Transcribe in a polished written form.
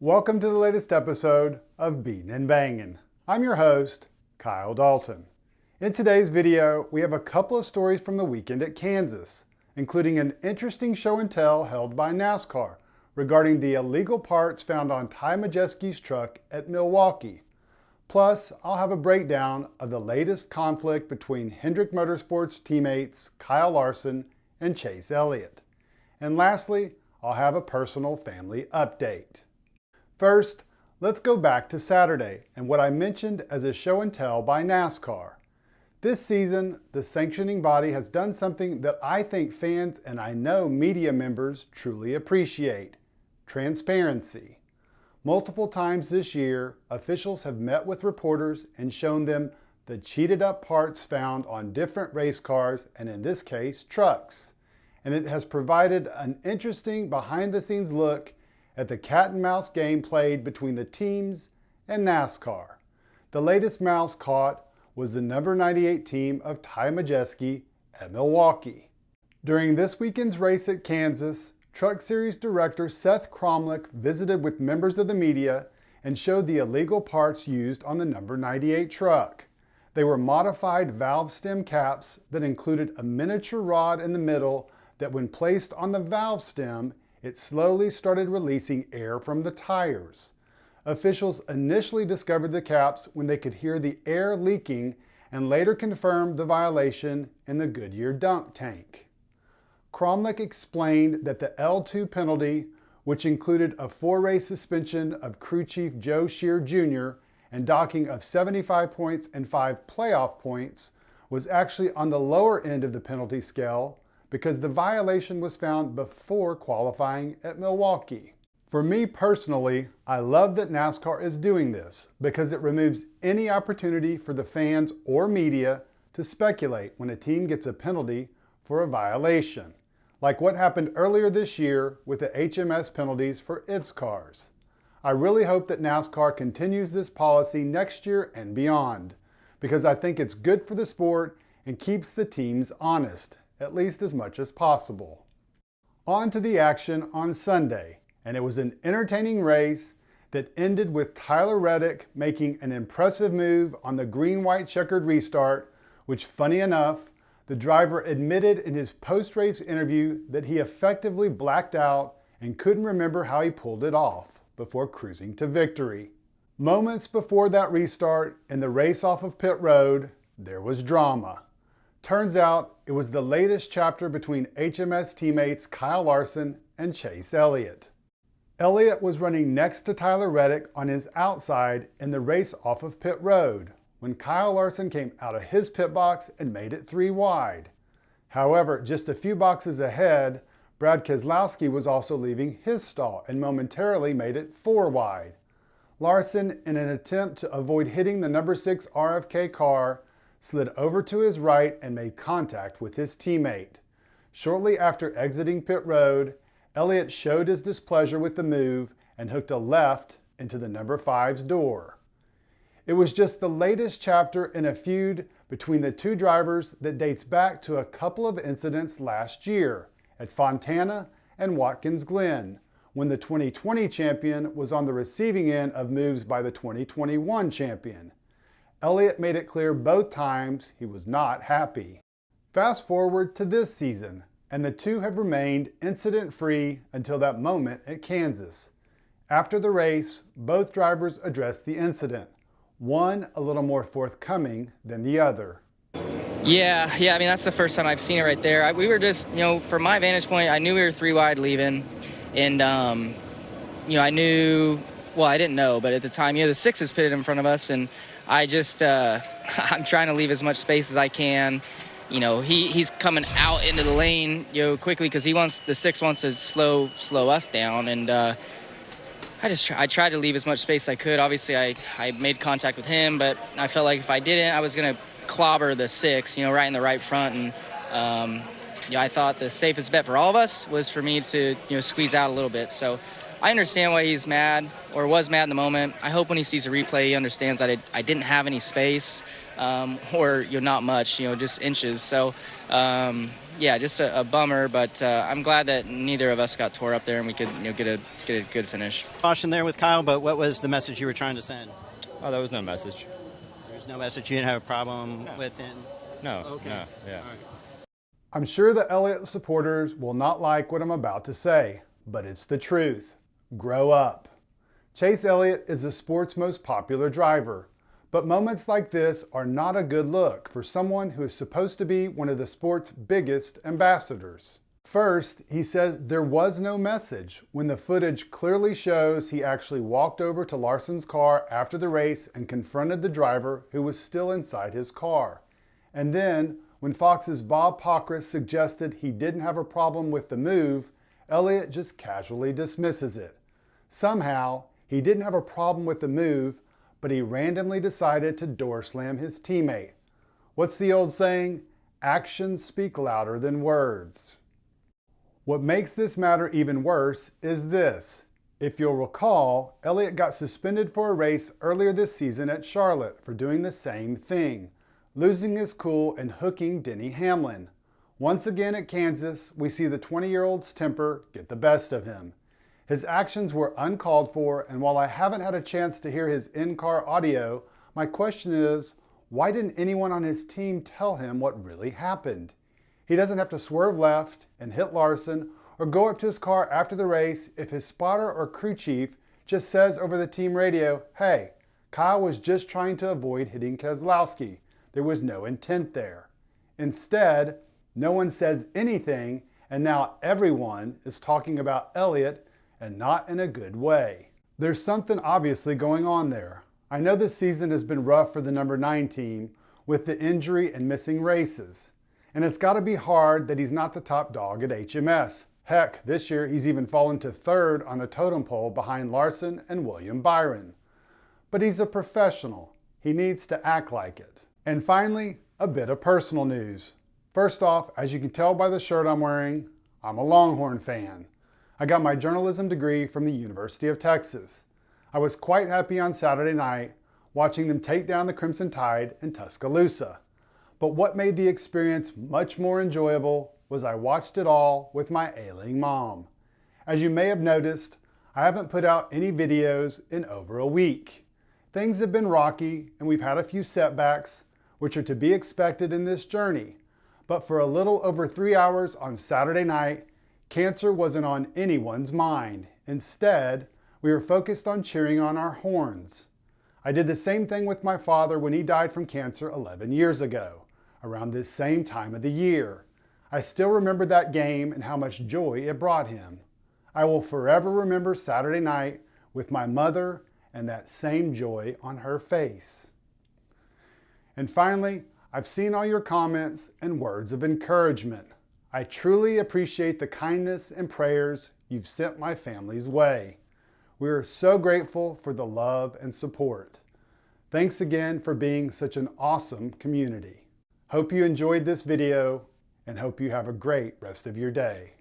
Welcome to the latest episode of Beatin' and Bangin'. I'm your host, Kyle Dalton. In today's video, we have a couple of stories from the weekend at Kansas, including an interesting show and tell held by NASCAR regarding the illegal parts found on Ty Majeski's truck at Milwaukee. Plus, I'll have a breakdown of the latest conflict between Hendrick Motorsports teammates Kyle Larson and Chase Elliott. And lastly, I'll have a personal family update. First, let's go back to Saturday and what I mentioned as a show and tell by NASCAR. This season, the sanctioning body has done something that I think fans and I know media members truly appreciate: transparency. Multiple times this year, officials have met with reporters and shown them the cheated up parts found on different race cars, and in this case, trucks. And it has provided an interesting behind the scenes look at the cat and mouse game played between the teams and NASCAR. The latest mouse caught was the number 98 team of Ty Majeski at Milwaukee. During this weekend's race at Kansas, Truck Series director Seth Cromlick visited with members of the media and showed the illegal parts used on the number 98 truck. They were modified valve stem caps that included a miniature rod in the middle that, when placed on the valve stem, it slowly started releasing air from the tires. Officials initially discovered the caps when they could hear the air leaking and later confirmed the violation in the Goodyear dunk tank. Cromlick explained that the L2 penalty, which included a 4-race suspension of crew chief Joe Shear Jr. and docking of 75 points and 5 playoff points, was actually on the lower end of the penalty scale because the violation was found before qualifying at Milwaukee. For me personally, I love that NASCAR is doing this because it removes any opportunity for the fans or media to speculate when a team gets a penalty for a violation, like what happened earlier this year with the HMS penalties for its cars. I really hope that NASCAR continues this policy next year and beyond, because I think it's good for the sport and keeps the teams honest, at least as much as possible. On to the action on Sunday, and it was an entertaining race that ended with Tyler Reddick making an impressive move on the green-white checkered restart, which, funny enough, the driver admitted in his post-race interview that he effectively blacked out and couldn't remember how he pulled it off before cruising to victory. Moments before that restart in the race off of pit road, there was drama. Turns out it was the latest chapter between HMS teammates Kyle Larson and Chase Elliott. Elliott was running next to Tyler Reddick on his outside in the race off of pit road when Kyle Larson came out of his pit box and made it 3 wide. However, just a few boxes ahead, Brad Keselowski was also leaving his stall and momentarily made it 4 wide. Larson, in an attempt to avoid hitting the number 6 RFK car, slid over to his right and made contact with his teammate. Shortly after exiting pit road, Elliott showed his displeasure with the move and hooked a left into the number 5's door. It was just the latest chapter in a feud between the two drivers that dates back to a couple of incidents last year at Fontana and Watkins Glen, when the 2020 champion was on the receiving end of moves by the 2021 champion. Elliott made it clear both times he was not happy. Fast forward to this season, and the two have remained incident-free until that moment at Kansas. After the race, both drivers addressed the incident, one a little more forthcoming than the other. Yeah, I mean, that's the first time I've seen it right there. We were just, from my vantage point, I knew we were 3 wide leaving, and, I knew, well, I didn't know, but at the time, the 6s pitted in front of us, and I just, I'm trying to leave as much space as I can. He's coming out into the lane, quickly, because the 6 wants to slow us down, and I tried to leave as much space as I could. Obviously, I made contact with him, but I felt like if I didn't, I was going to clobber the 6, right in the right front, and I thought the safest bet for all of us was for me to, squeeze out a little bit. So I understand why he's mad, or was mad in the moment. I hope when he sees a replay, he understands that I didn't have any space, or not much, just inches. So yeah, just a bummer, but I'm glad that neither of us got tore up there and we could get a good finish. Caution there with Kyle, but what was the message you were trying to send? Oh, there was no message. There's no message. You didn't have a problem with it? No. Okay. No. Yeah. All right. I'm sure the Elliott supporters will not like what I'm about to say, but it's the truth. Grow up. Chase Elliott is the sport's most popular driver, but moments like this are not a good look for someone who is supposed to be one of the sport's biggest ambassadors. First, he says there was no message when the footage clearly shows he actually walked over to Larson's car after the race and confronted the driver who was still inside his car. And then, when Fox's Bob Pockrass suggested he didn't have a problem with the move, Elliott just casually dismisses it. Somehow, he didn't have a problem with the move, but he randomly decided to door slam his teammate. What's the old saying? Actions speak louder than words. What makes this matter even worse is this. If you'll recall, Elliott got suspended for a race earlier this season at Charlotte for doing the same thing, losing his cool and hooking Denny Hamlin. Once again at Kansas, we see the 20-year-old's temper get the best of him. His actions were uncalled for, and while I haven't had a chance to hear his in-car audio, my question is, why didn't anyone on his team tell him what really happened? He doesn't have to swerve left and hit Larson or go up to his car after the race if his spotter or crew chief just says over the team radio, hey, Kyle was just trying to avoid hitting Keselowski. There was no intent there. Instead, no one says anything, and now everyone is talking about Elliott, and not in a good way. There's something obviously going on there. I know this season has been rough for the number 9 team with the injury and missing races. And it's got to be hard that he's not the top dog at HMS. Heck, this year he's even fallen to 3rd on the totem pole behind Larson and William Byron. But he's a professional. He needs to act like it. And finally, a bit of personal news. First off, as you can tell by the shirt I'm wearing, I'm a Longhorn fan. I got my journalism degree from the University of Texas. I was quite happy on Saturday night watching them take down the Crimson Tide in Tuscaloosa. But what made the experience much more enjoyable was I watched it all with my ailing mom. As you may have noticed, I haven't put out any videos in over a week. Things have been rocky and we've had a few setbacks, which are to be expected in this journey. But for a little over 3 hours on Saturday night, cancer wasn't on anyone's mind. Instead, we were focused on cheering on our horns. I did the same thing with my father when he died from cancer 11 years ago, around this same time of the year. I still remember that game and how much joy it brought him. I will forever remember Saturday night with my mother and that same joy on her face. And finally, I've seen all your comments and words of encouragement. I truly appreciate the kindness and prayers you've sent my family's way. We are so grateful for the love and support. Thanks again for being such an awesome community. Hope you enjoyed this video and hope you have a great rest of your day.